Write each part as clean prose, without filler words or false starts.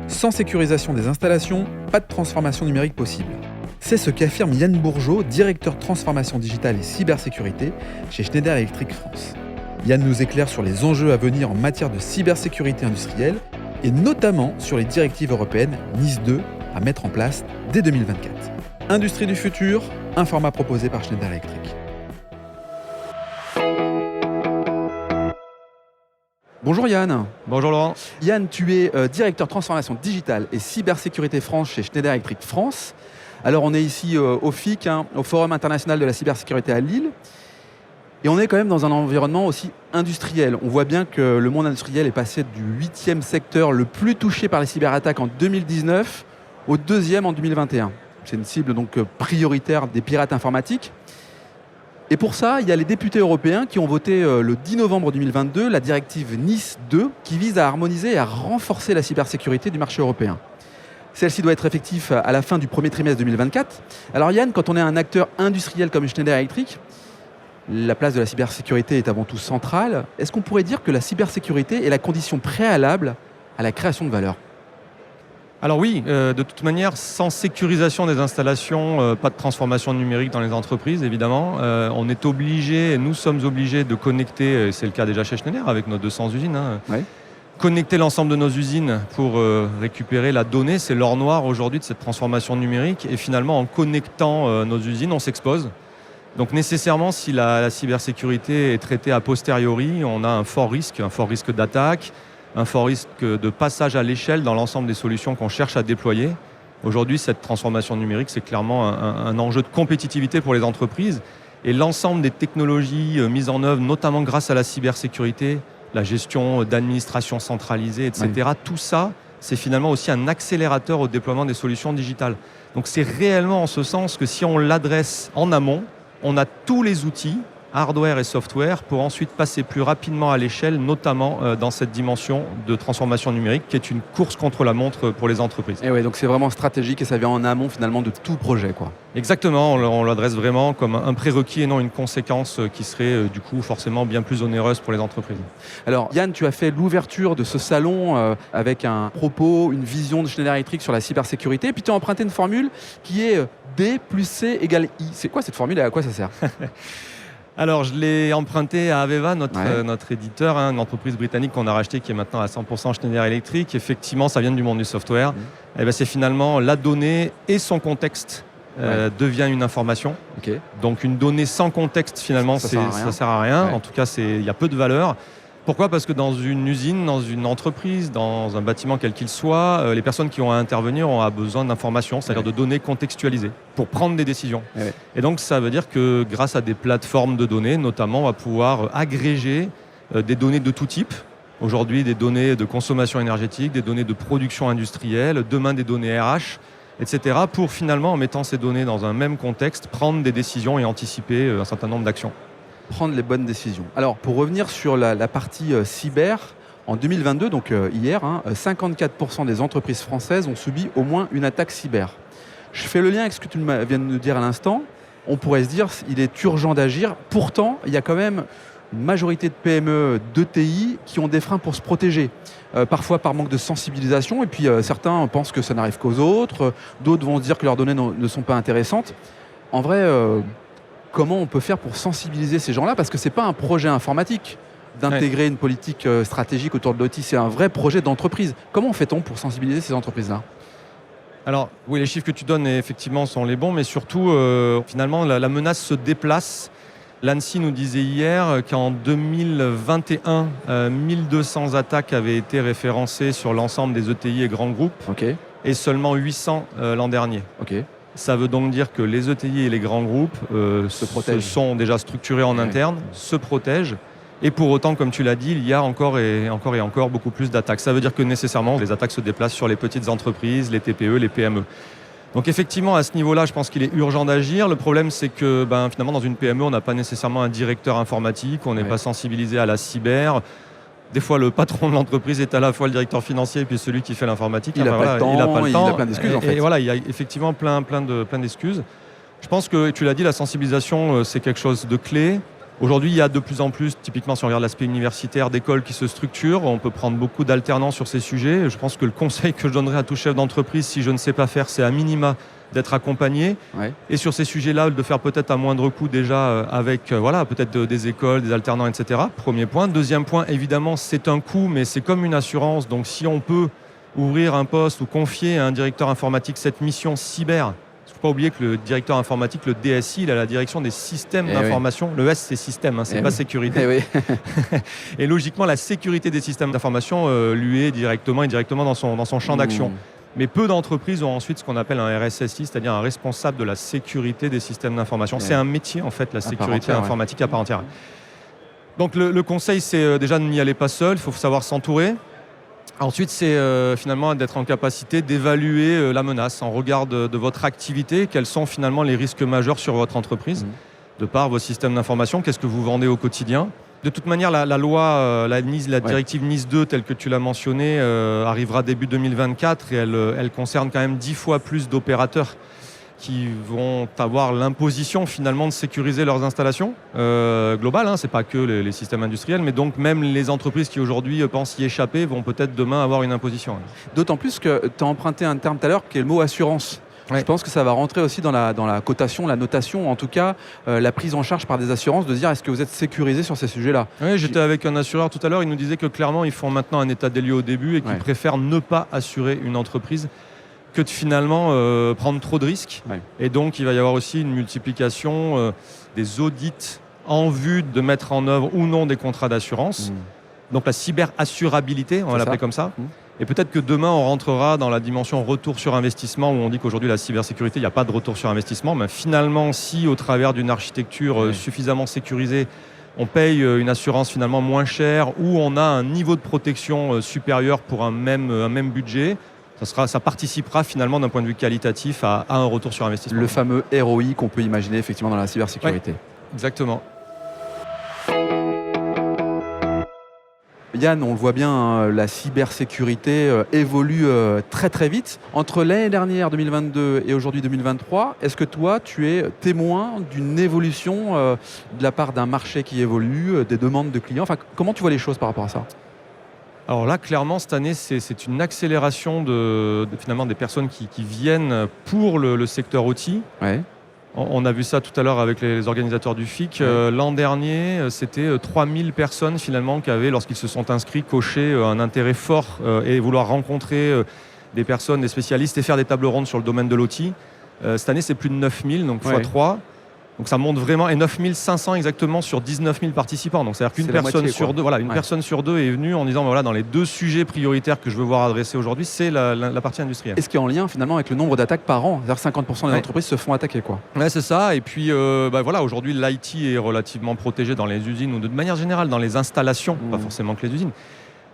Sans sécurisation des installations, pas de transformation numérique possible. C'est ce qu'affirme Yann Bourgeot, directeur transformation digitale et cybersécurité chez Schneider Electric France. Yann nous éclaire sur les enjeux à venir en matière de cybersécurité industrielle et notamment sur les directives européennes NIS 2 à mettre en place dès 2024. Industrie du futur, un format proposé par Schneider Electric. Bonjour Yann. Bonjour Laurent. Yann, tu es directeur transformation digitale et cybersécurité France chez Schneider Electric France. Alors on est ici au FIC, au Forum international de la cybersécurité à Lille. Et on est quand même dans un environnement aussi industriel. On voit bien que le monde industriel est passé du 8e secteur le plus touché par les cyberattaques en 2019 au 2e en 2021. C'est une cible donc prioritaire des pirates informatiques. Et pour ça, il y a les députés européens qui ont voté le 10 novembre 2022 la directive NIS 2 qui vise à harmoniser et à renforcer la cybersécurité du marché européen. Celle-ci doit être effective à la fin du premier trimestre 2024. Alors Yann, quand on est un acteur industriel comme Schneider Electric, la place de la cybersécurité est avant tout centrale. Est-ce qu'on pourrait dire que la cybersécurité est la condition préalable à la création de valeur ? Alors oui, de toute manière, sans sécurisation des installations, pas de transformation numérique dans les entreprises, évidemment. On est obligé, nous sommes obligés de connecter, et c'est le cas déjà chez Schneider avec nos 200 usines, Ouais. connecter l'ensemble de nos usines pour récupérer la donnée. C'est l'or noir aujourd'hui de cette transformation numérique. Et finalement, en connectant nos usines, on s'expose. Donc nécessairement, si la cybersécurité est traitée a posteriori, on a un fort risque d'attaque, un fort risque de passage à l'échelle dans l'ensemble des solutions qu'on cherche à déployer. Aujourd'hui, cette transformation numérique, c'est clairement un enjeu de compétitivité pour les entreprises. Et l'ensemble des technologies mises en œuvre, notamment grâce à la cybersécurité, la gestion d'administration centralisée, etc., Oui. tout ça, c'est finalement aussi un accélérateur au déploiement des solutions digitales. Donc c'est réellement en ce sens que si on l'adresse en amont, on a tous les outils, hardware et software, pour ensuite passer plus rapidement à l'échelle, notamment dans cette dimension de transformation numérique, qui est une course contre la montre pour les entreprises. Et ouais, donc c'est vraiment stratégique et ça vient en amont finalement de tout projet, quoi. Exactement, on l'adresse vraiment comme un prérequis et non une conséquence qui serait du coup forcément bien plus onéreuse pour les entreprises. Alors Yann, tu as fait l'ouverture de ce salon avec un propos, une vision de Schneider Electric sur la cybersécurité, et puis tu as emprunté une formule qui est D plus C égale I. C'est quoi cette formule et à quoi ça sert ? Alors, je l'ai emprunté à Aveva, Ouais. notre éditeur, une entreprise britannique qu'on a rachetée qui est maintenant à 100% Schneider Electric. Effectivement, ça vient du monde du software. Et ben, c'est finalement la donnée et son contexte devient une information. Ok. Donc, une donnée sans contexte, finalement, Ça ça sert à rien. sert à rien. Ouais. En tout cas, il y a peu de valeur. Pourquoi ? Parce que dans une usine, dans une entreprise, dans un bâtiment quel qu'il soit, les personnes qui ont à intervenir ont besoin d'informations, c'est-à-dire de données contextualisées pour prendre des décisions. Ouais. Et donc ça veut dire que grâce à des plateformes de données, notamment, on va pouvoir agréger des données de tout type. Aujourd'hui, des données de consommation énergétique, des données de production industrielle, demain des données RH, etc. pour finalement, en mettant ces données dans un même contexte, prendre des décisions et anticiper un certain nombre d'actions. Prendre les bonnes décisions. Alors, pour revenir sur la partie cyber, en 2022, donc hier, 54% des entreprises françaises ont subi au moins une attaque cyber. Je fais le lien avec ce que tu viens de nous dire à l'instant. On pourrait se dire qu'il est urgent d'agir. Pourtant, il y a quand même une majorité de PME, d'ETI qui ont des freins pour se protéger. Parfois par manque de sensibilisation. Et puis, certains pensent que ça n'arrive qu'aux autres. D'autres vont se dire que leurs données ne sont pas intéressantes. En vrai... comment on peut faire pour sensibiliser ces gens-là ? Parce que ce n'est pas un projet informatique d'intégrer une politique stratégique autour de l'OT, c'est un vrai projet d'entreprise. Comment fait-on pour sensibiliser ces entreprises-là ? Alors, oui, les chiffres que tu donnes, effectivement, sont les bons, mais surtout, finalement, la menace se déplace. L'ANSSI nous disait hier qu'en 2021, 1200 attaques avaient été référencées sur l'ensemble des ETI et grands groupes, et seulement 800 l'an dernier. Ça veut donc dire que les ETI et les grands groupes se sont déjà structurés en interne, se protègent. Et pour autant, comme tu l'as dit, il y a encore et encore beaucoup plus d'attaques. Ça veut dire que nécessairement, les attaques se déplacent sur les petites entreprises, les TPE, les PME. Donc effectivement, à ce niveau-là, je pense qu'il est urgent d'agir. Le problème, c'est que finalement, dans une PME, on n'a pas nécessairement un directeur informatique, on n'est pas sensibilisé à la cyber. Des fois, le patron de l'entreprise est à la fois le directeur financier et puis celui qui fait l'informatique. Il n'a pas le temps, il a plein d'excuses en fait. Et voilà, il y a effectivement plein d'excuses. Je pense que, tu l'as dit, la sensibilisation, c'est quelque chose de clé. Aujourd'hui, il y a de plus en plus, typiquement si on regarde l'aspect universitaire, d'écoles qui se structurent. On peut prendre beaucoup d'alternants sur ces sujets. Je pense que le conseil que je donnerais à tout chef d'entreprise, si je ne sais pas faire, c'est à minima d'être accompagné. Ouais. Et sur ces sujets-là, de faire peut-être à moindre coût déjà avec peut-être des écoles, des alternants, etc. Premier point. Deuxième point, évidemment, c'est un coût, mais c'est comme une assurance. Donc si on peut ouvrir un poste ou confier à un directeur informatique cette mission cyber, il ne faut pas oublier que le directeur informatique, le DSI, il a la direction des systèmes d'information. Oui. Le S, c'est système, c'est pas sécurité. Oui. Et logiquement, la sécurité des systèmes d'information lui est indirectement dans son champ d'action. Mais peu d'entreprises ont ensuite ce qu'on appelle un RSSI, c'est-à-dire un responsable de la sécurité des systèmes d'information. C'est un métier, en fait, la sécurité informatique à part entière. Donc le conseil, c'est déjà n'y aller pas seul, il faut savoir s'entourer. Ensuite, c'est finalement d'être en capacité d'évaluer la menace en regard de votre activité. Quels sont finalement les risques majeurs sur votre entreprise de par vos systèmes d'information? Qu'est-ce que vous vendez au quotidien? De toute manière, la loi, la directive NIS 2, telle que tu l'as mentionné, arrivera début 2024 et elle concerne quand même 10 fois plus d'opérateurs qui vont avoir l'imposition finalement de sécuriser leurs installations globales. C'est pas que les systèmes industriels, mais donc même les entreprises qui aujourd'hui pensent y échapper vont peut-être demain avoir une imposition. D'autant plus que tu as emprunté un terme tout à l'heure qui est le mot assurance. Ouais. Je pense que ça va rentrer aussi dans la cotation, la notation, en tout cas la prise en charge par des assurances, de dire est-ce que vous êtes sécurisé sur ces sujets-là. Oui, j'étais avec un assureur tout à l'heure, il nous disait que clairement ils font maintenant un état des lieux au début et qu'ils préfèrent ne pas assurer une entreprise que de finalement prendre trop de risques. Ouais. Et donc, il va y avoir aussi une multiplication des audits en vue de mettre en œuvre ou non des contrats d'assurance. Donc, la cyberassurabilité, on va l'appeler comme ça. Et peut-être que demain, on rentrera dans la dimension retour sur investissement, où on dit qu'aujourd'hui, la cybersécurité, il n'y a pas de retour sur investissement. Mais finalement, si au travers d'une architecture suffisamment sécurisée, on paye une assurance finalement moins chère, ou on a un niveau de protection supérieur pour un même budget, ça participera finalement d'un point de vue qualitatif à un retour sur investissement. Le fameux ROI qu'on peut imaginer effectivement dans la cybersécurité. Ouais, exactement. Yann, on le voit bien, la cybersécurité évolue très très vite. Entre l'année dernière, 2022, et aujourd'hui 2023, est-ce que toi, tu es témoin d'une évolution de la part d'un marché qui évolue, des demandes de clients? Enfin, comment tu vois les choses par rapport à ça? Alors là, clairement, cette année, c'est une accélération finalement des personnes qui viennent pour le secteur OT. Ouais. On a vu ça tout à l'heure avec les organisateurs du FIC. L'an dernier, c'était 3000 personnes finalement qui avaient, lorsqu'ils se sont inscrits, coché un intérêt fort et vouloir rencontrer des personnes, des spécialistes et faire des tables rondes sur le domaine de l'OT. Cette année, c'est plus de 9000, donc x3. Donc ça monte vraiment, et 9500 exactement sur 19 000 participants. Donc c'est-à-dire qu'une personne sur deux, personne sur deux est venue en disant dans les deux sujets prioritaires que je veux voir adressés aujourd'hui, c'est la partie industrielle. Et ce qui est en lien finalement avec le nombre d'attaques par an, c'est-à-dire 50% des entreprises se font attaquer, quoi. Ouais, c'est ça. Et puis aujourd'hui l'IT est relativement protégé dans les usines ou de manière générale dans les installations, pas forcément que les usines.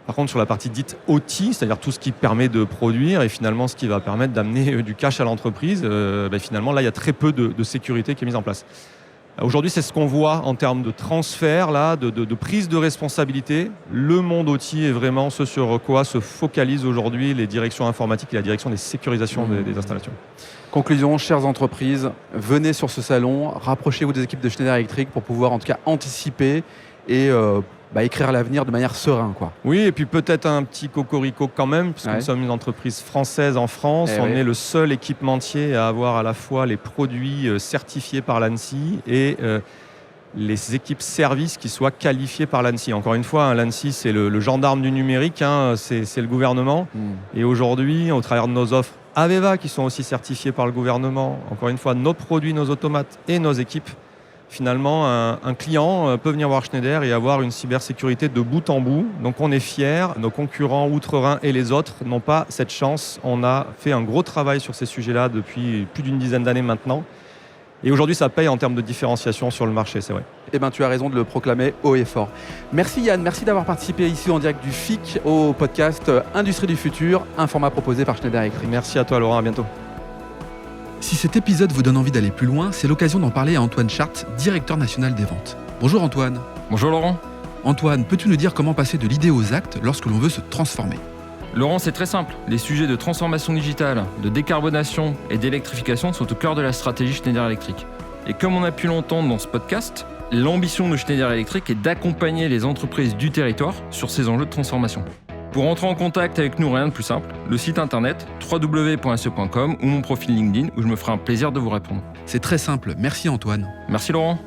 Par contre, sur la partie dite OT, c'est-à-dire tout ce qui permet de produire et finalement ce qui va permettre d'amener du cash à l'entreprise, finalement, là, il y a très peu de sécurité qui est mise en place. Aujourd'hui, c'est ce qu'on voit en termes de transfert, là, de prise de responsabilité. Le monde OT est vraiment ce sur quoi se focalisent aujourd'hui les directions informatiques et la direction des sécurisations des installations. Conclusion, chères entreprises, venez sur ce salon, rapprochez-vous des équipes de Schneider Electric pour pouvoir en tout cas anticiper et écrire l'avenir de manière sereine, quoi. Oui, et puis peut-être un petit cocorico quand même, puisque nous sommes une entreprise française en France. On est le seul équipementier à avoir à la fois les produits certifiés par l'ANSSI et les équipes services qui soient qualifiées par l'ANSSI. Encore une fois, l'ANSSI, c'est le gendarme du numérique, c'est le gouvernement. Et aujourd'hui, au travers de nos offres AVEVA, qui sont aussi certifiées par le gouvernement, encore une fois, nos produits, nos automates et nos équipes, finalement, un client peut venir voir Schneider et avoir une cybersécurité de bout en bout. Donc on est fiers. Nos concurrents outre-Rhin et les autres n'ont pas cette chance. On a fait un gros travail sur ces sujets-là depuis plus d'une dizaine d'années maintenant. Et aujourd'hui, ça paye en termes de différenciation sur le marché, c'est vrai. Eh bien, tu as raison de le proclamer haut et fort. Merci Yann, merci d'avoir participé ici en direct du FIC au podcast Industrie du futur, un format proposé par Schneider Electric. Merci à toi Laurent, à bientôt. Si cet épisode vous donne envie d'aller plus loin, c'est l'occasion d'en parler à Antoine Chart, directeur national des ventes. Bonjour Antoine. Bonjour Laurent. Antoine, peux-tu nous dire comment passer de l'idée aux actes lorsque l'on veut se transformer ? Laurent, c'est très simple. Les sujets de transformation digitale, de décarbonation et d'électrification sont au cœur de la stratégie Schneider Electric. Et comme on a pu l'entendre dans ce podcast, L'ambition de Schneider Electric est d'accompagner les entreprises du territoire sur ces enjeux de transformation. Pour entrer en contact avec nous, rien de plus simple, le site internet www.se.com ou mon profil LinkedIn où je me ferai un plaisir de vous répondre. C'est très simple. Merci Antoine. Merci Laurent.